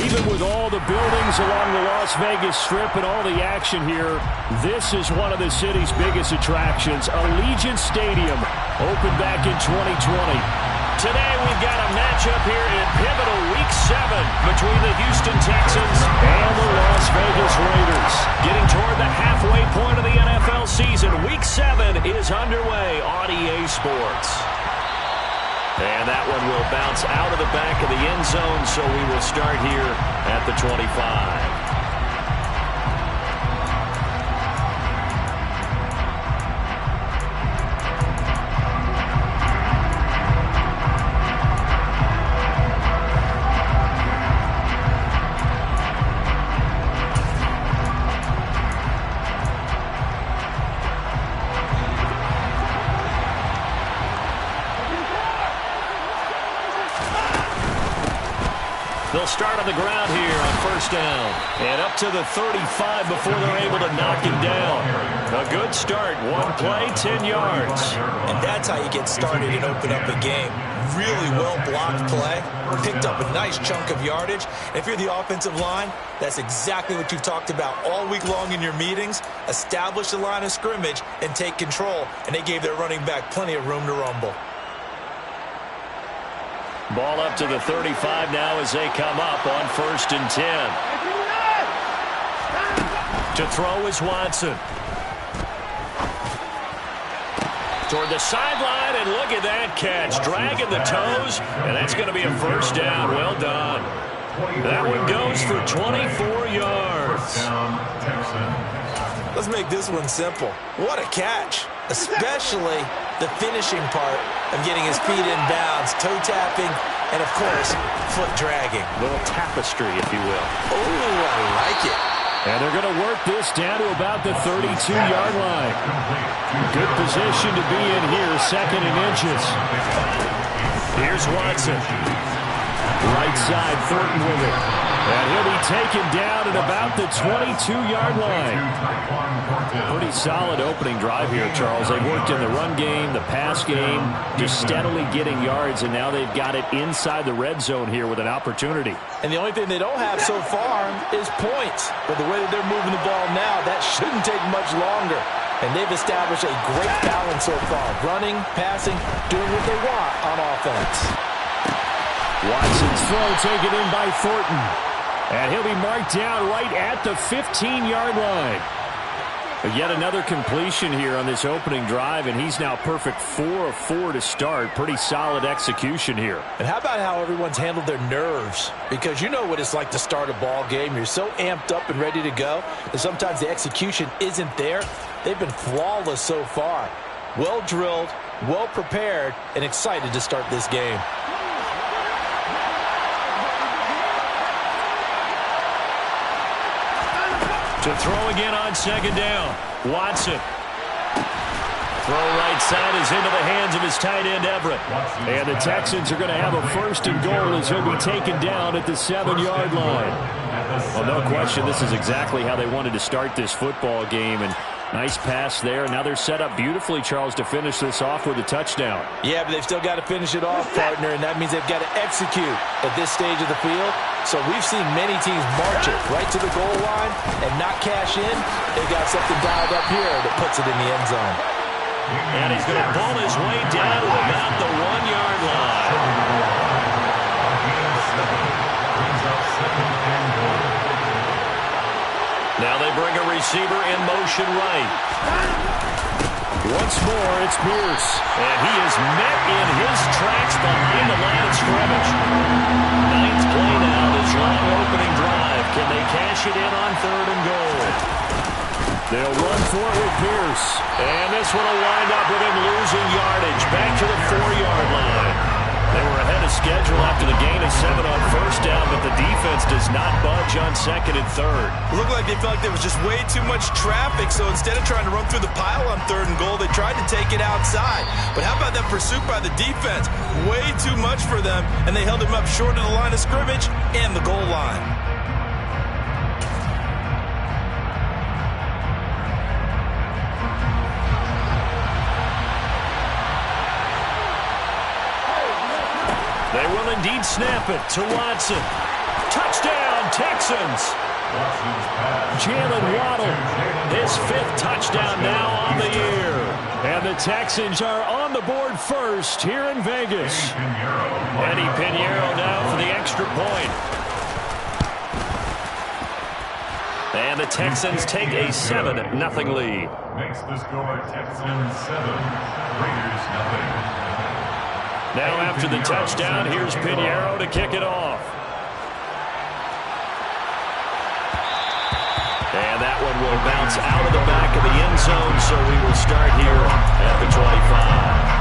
even with all the buildings along the Las Vegas Strip and all the action here, this is one of the city's biggest attractions. Allegiant Stadium opened back in 2020. Today we've got a matchup here in pivotal Week 7 between the Houston Texans and the Las Vegas Raiders. Getting toward the halfway point of the NFL season, Week 7 is underway on EA Sports. And that one will bounce out of the back of the end zone, so we will start here at the 25. They'll start on the ground here on first down. And up to the 35 before they're able to knock him down. A good start. One play, 10 yards. And that's how you get started and open up a game. Really well-blocked play. Picked up a nice chunk of yardage. And if you're the offensive line, that's exactly what you've talked about all week long in your meetings. Establish the line of scrimmage and take control. And they gave their running back plenty of room to rumble. Ball up to the 35 now as they come up on first and 10. To throw is Watson. Toward the sideline, and look at that catch. Dragging the toes, and that's going to be a first down. Well done. That one goes for 24 yards. Let's make this one simple. What a catch, especially the finishing part of getting his feet in bounds, toe tapping, and of course, foot dragging. A little tapestry, if you will. Oh, I like it. And they're going to work this down to about the 32-yard line. Good position to be in here, second and inches. Here's Watson. Right side, Thornton with it. And he'll be taken down at about the 22-yard line. Pretty solid opening drive here, Charles. They've worked in the run game, the pass game, just steadily getting yards, and now they've got it inside the red zone here with an opportunity. And the only thing they don't have so far is points. But the way that they're moving the ball now, that shouldn't take much longer. And they've established a great balance so far. Running, passing, doing what they want on offense. Watson's throw taken in by Thornton. And he'll be marked down right at the 15-yard line. But yet another completion here on this opening drive, and he's now perfect 4 of 4 to start. Pretty solid execution here. And how about how everyone's handled their nerves? Because you know what it's like to start a ball game. You're so amped up and ready to go that sometimes the execution isn't there. They've been flawless so far. Well drilled, well prepared, and excited to start this game. To throw again on second down. Watson. Throw right side is into the hands of his tight end, Everett. And the Texans are going to have a first and goal as he'll be taken down at the 7-yard line. Well, no question, this is exactly how they wanted to start this football game. And nice pass there. Now they're set up beautifully, Charles, to finish this off with a touchdown. Yeah, but they've still got to finish it off, partner, and that means they've got to execute at this stage of the field. So we've seen many teams march it right to the goal line and not cash in. They've got something dialed up here that puts it in the end zone. And he's going to pull his way down to about the 1-yard line. Now they bring a receiver in motion right. Once more, it's Pierce. And he is met in his tracks behind the line of scrimmage. Ninth play now, this long opening drive. Can they cash it in on third and goal? They'll run for it with Pierce. And this one will wind up with him losing yardage. Back to the 4-yard line. They were ahead of schedule after the gain of 7 on first down, but the defense does not budge on second and third. It looked like they felt like there was just way too much traffic, so instead of trying to run through the pile on third and goal, they tried to take it outside. But how about that pursuit by the defense? Way too much for them, and they held him up short of the line of scrimmage and the goal line. They will indeed snap it to Watson. Touchdown, Texans. Jalen Waddle, his 5th touchdown now on the year. And the Texans are on the board first here in Vegas. Eddie Pinheiro now for the extra point. And the Texans take a 7-0 lead. Makes the score Texans 7, Raiders 0. Now after the touchdown, here's Pinheiro to kick it off. And that one will bounce out of the back of the end zone, so we will start here at the 25.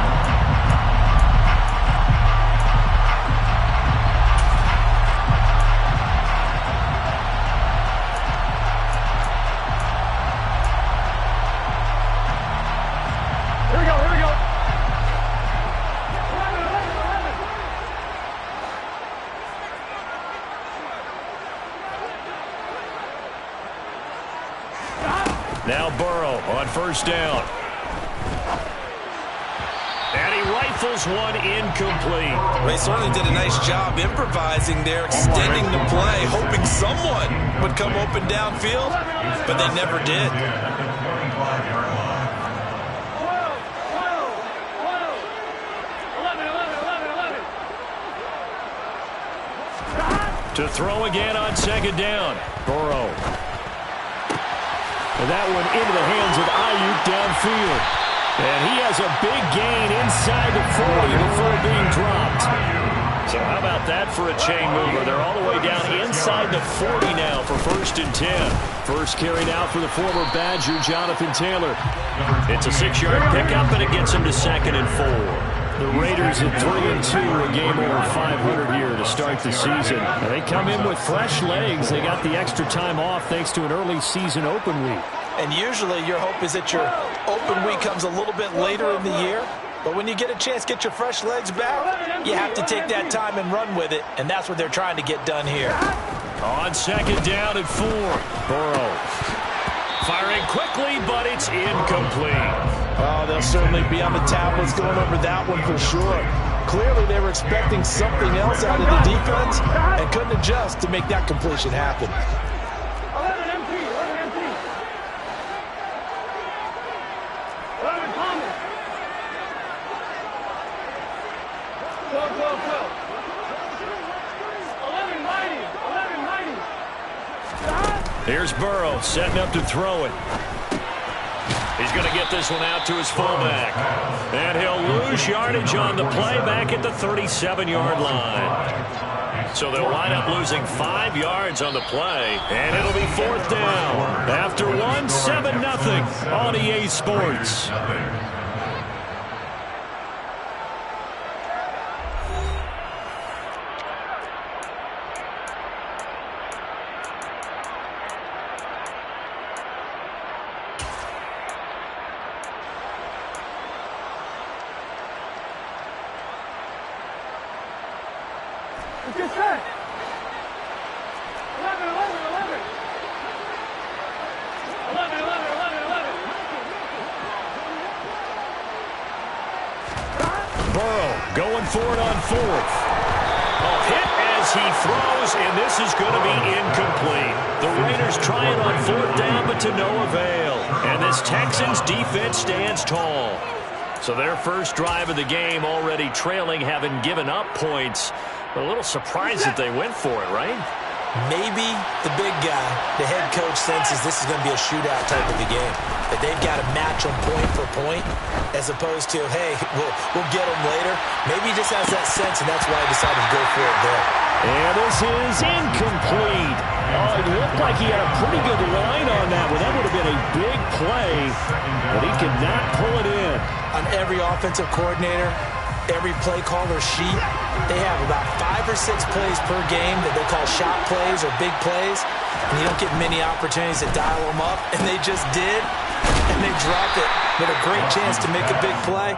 Now Burrow on first down. And he rifles one incomplete. They certainly did a nice job improvising there, extending the play, hoping someone would come open downfield, but they never did. To throw again on second down. Burrow. And that one into the hands of Ayuk downfield. And he has a big gain inside the 40 before being dropped. So how about that for a chain mover? They're all the way down inside the 40 now for 1st and 10. First carried out for the former Badger, Jonathan Taylor. It's a 6-yard pickup, and it gets him to 2nd and 4. The Raiders at 3-2, a game over 500 here to start the season. And they come in with fresh legs. They got the extra time off thanks to an early season open week. And usually your hope is that your open week comes a little bit later in the year. But when you get a chance to get your fresh legs back, you have to take that time and run with it. And that's what they're trying to get done here. On second down at 4, Burrow. Firing quickly, but it's incomplete. Oh, they'll certainly be on the tablets going over that one for sure. Clearly, they were expecting something else out of the defense and couldn't adjust to make that completion happen. Here's Burrow setting up to throw it. He's going to get this one out to his fullback. And he'll lose yardage on the play back at the 37-yard line. So they'll wind up losing 5 yards on the play. And it'll be 4th down. After 7-0 on EA Sports. Get set. 11, 11, 11. 11, 11, 11, 11. Burrow going for it on 4th. A hit as he throws, and this is going to be incomplete. The Raiders try it on 4th down, but to no avail. And this Texans defense stands tall. So their first drive of the game already trailing, having given up points. A little surprised that they went for it, right? Maybe the big guy, the head coach, senses this is going to be a shootout type of a game. That they've got to match them point for point as opposed to, hey, we'll get them later. Maybe he just has that sense, and that's why he decided to go for it there. And this is incomplete. Oh, it looked like he had a pretty good line on that one. That would have been a big play, but he could not pull it in. On every offensive coordinator, every play caller sheet, they have about 5 or 6 plays per game that they call shot plays or big plays, and you don't get many opportunities to dial them up, and they just did, and they dropped it with a great chance to make a big play.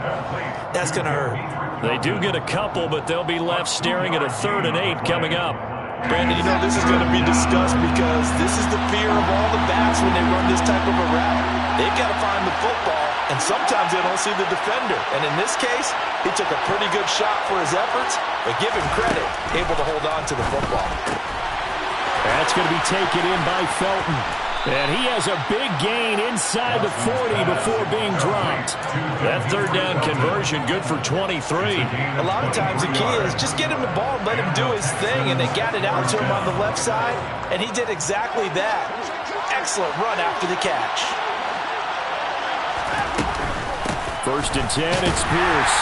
That's going to hurt. They do get a couple, but they'll be left staring at a 3rd and 8 coming up. Brandon, you know this is going to be discussed because this is the fear of all the backs when they run this type of a route. They've got to find the football, and sometimes they don't see the defender. And in this case, he took a pretty good shot for his efforts, but give him credit, able to hold on to the football. That's going to be taken in by Felton. And he has a big gain inside the 40 before being dropped. That third down conversion good for 23. A lot of times the key is just get him the ball, let him do his thing, and they got it out to him on the left side, and he did exactly that. Excellent run after the catch. First and 10, it's Pierce.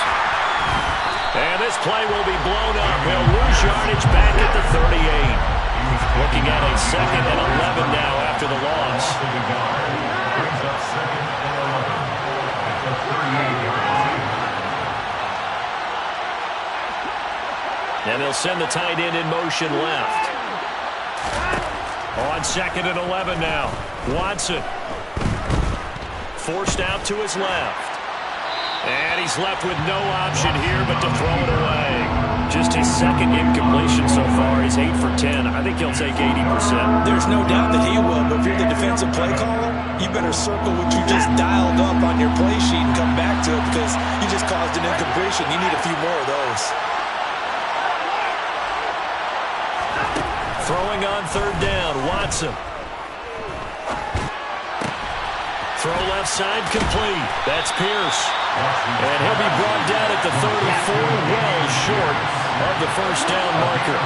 And this play will be blown up. He'll lose yardage back at the 38. Looking at a 2nd and 11 now after the loss. Brings up 2nd and 11 at the 38-yard line. And they'll send the tight end in motion left. On 2nd and 11 now. Watson. Forced out to his left. And he's left with no option here but to throw it away. Just his 2nd incompletion so far. He's 8 for 10. I think he'll take 80%. There's no doubt that he will, but if you're the defensive play caller, you better circle what you just dialed up on your play sheet and come back to it because you just caused an incompletion. You need a few more of those. Throwing on 3rd down, Watson. Throw left side complete. That's Pierce. And he'll be brought down at the 34, well short of the first down marker.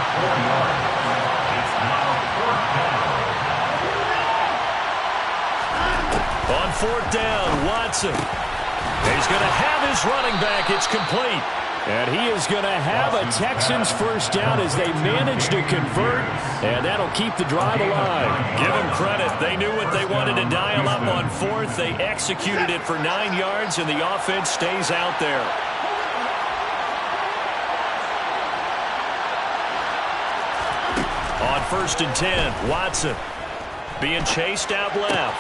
On 4th down, Watson. He's going to have his running back. It's complete. And he is going to have a Texans first down as they manage to convert, and that'll keep the drive alive. Give them credit. They knew what they wanted to dial up on 4th. They executed it for 9 yards, and the offense stays out there. On 1st and 10, Watson being chased out left.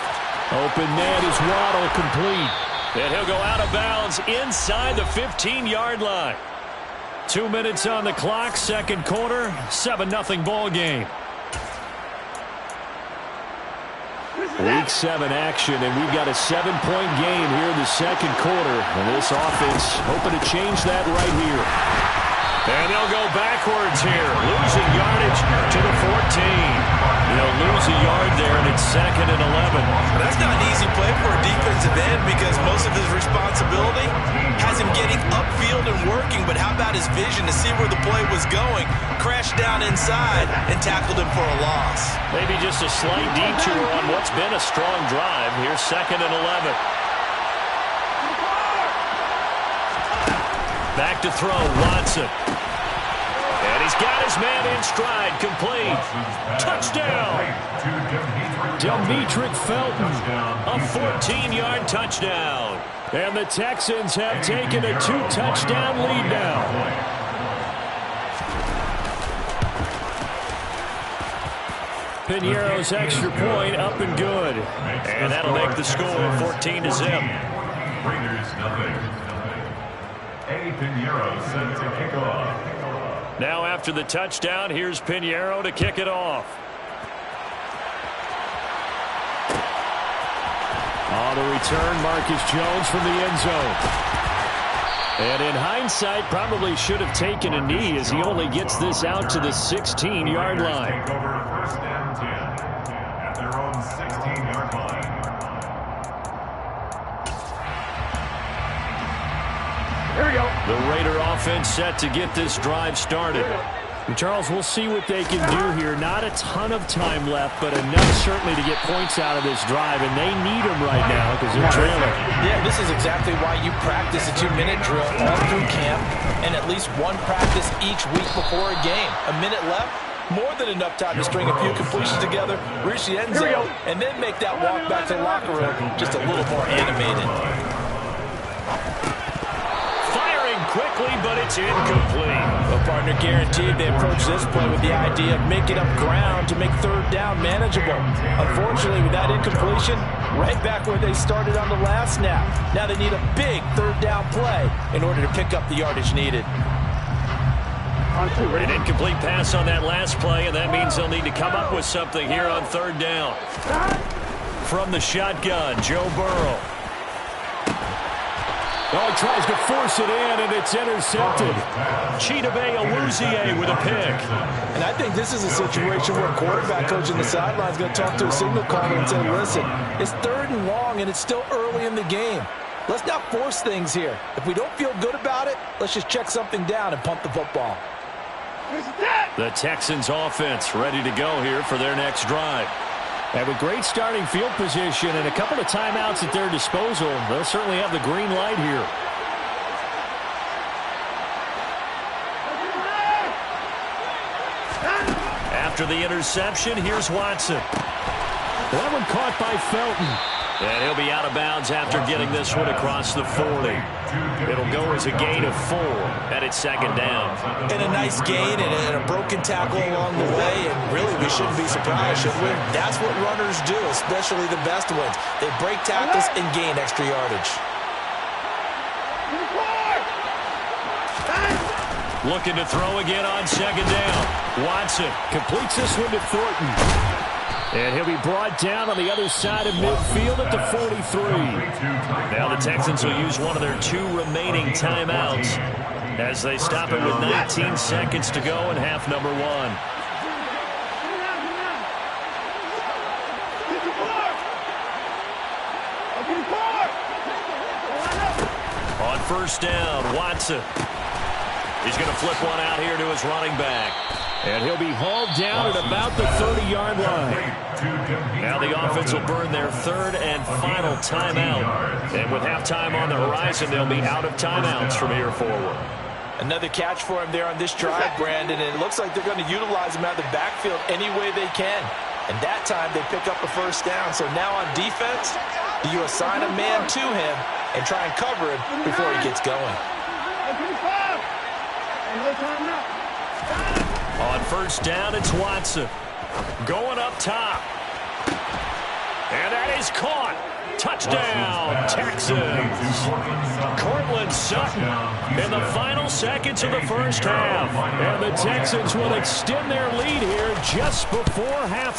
Open man is Waddle, complete. And he'll go out of bounds inside the 15-yard line. 2 minutes on the clock, 2nd quarter, 7-0 ball game. Week 7 action, and we've got a 7-point game here in the 2nd quarter. And this offense hoping to change that right here. And they'll go backwards here, losing yardage to the 14. They'll lose a yard there, and it's 2nd and 11. That's not an easy play for a defensive end because most of his responsibility has him getting upfield and working, but how about his vision to see where the play was going, crashed down inside, and tackled him for a loss. Maybe just a slight detour on what's been a strong drive. Here's 2nd and 11. Back to throw, Watson. And he's got his man in stride, complete. Touchdown! Demetric Felton, a 14-yard touchdown. And the Texans have taken a 2-touchdown lead now. Piñeiro's extra point up and good. And that'll make the score 14-0. Raiders nothing. Eddie Piñeiro set to kick off. Now after the touchdown, here's Piñeiro to kick it off. On the return, Marcus Jones from the end zone. And in hindsight, probably should have taken a knee as he only gets this out to the 16-yard line. Take over 1st and 10 at their own 16-yard line. Here we go. The Raider offense set to get this drive started. And Charles, we'll see what they can do here. Not a ton of time left, but enough certainly to get points out of this drive, and they need them right now because they're trailing. Yeah, this is exactly why you practice a 2-minute drill all through camp and at least one practice each week before a game. A minute left, more than enough time to string a few completions together, reach the end zone, and then make that walk back to the locker room just a little more animated. Quickly, but it's incomplete. The partner guaranteed they approach this play with the idea of making up ground to make 3rd down manageable. Unfortunately, with that incompletion, right back where they started on the last snap. Now they need a big 3rd down play in order to pick up the yardage needed. An incomplete pass on that last play, and that means they'll need to come up with something here on 3rd down. From the shotgun, Joe Burrow. Oh, he tries to force it in, and it's intercepted. Chidobe Awuzie with a pick. And I think this is a situation where a quarterback coach on the sideline is going to talk to a signal caller and say, listen, it's 3rd and long, and it's still early in the game. Let's not force things here. If we don't feel good about it, let's just check something down and punt the football. The Texans offense ready to go here for their next drive. And with great starting field position and a couple of timeouts at their disposal, they'll certainly have the green light here. After the interception, here's Watson. That one caught by Felton. And he'll be out of bounds after getting this one across the 40. It'll go as a gain of 4, and it's 2nd down. And a nice gain and a broken tackle along the way, and really we shouldn't be surprised, should we? That's what runners do, especially the best ones. They break tackles and gain extra yardage. Looking to throw again on 2nd down. Watson completes this one to Thornton. And he'll be brought down on the other side of midfield at the 43. Now the Texans will use one of their 2 remaining timeouts as they stop it with 19 seconds to go in half number 1. On 1st down, Watson. He's going to flip one out here to his running back. And he'll be hauled down at about the 30-yard line. Now the offense will burn their 3rd and final timeout. And with halftime on the horizon, they'll be out of timeouts from here forward. Another catch for him there on this drive, Brandon, and it looks like they're going to utilize him out of the backfield any way they can. And that time they pick up a 1st down. So now on defense, do you assign a man to him and try and cover him before he gets going? On 1st down, it's Watson. Going up top. And that is caught. Touchdown, Texans. Cortland Sutton in the final seconds of the 1st half. And the Texans will extend their lead here just before half.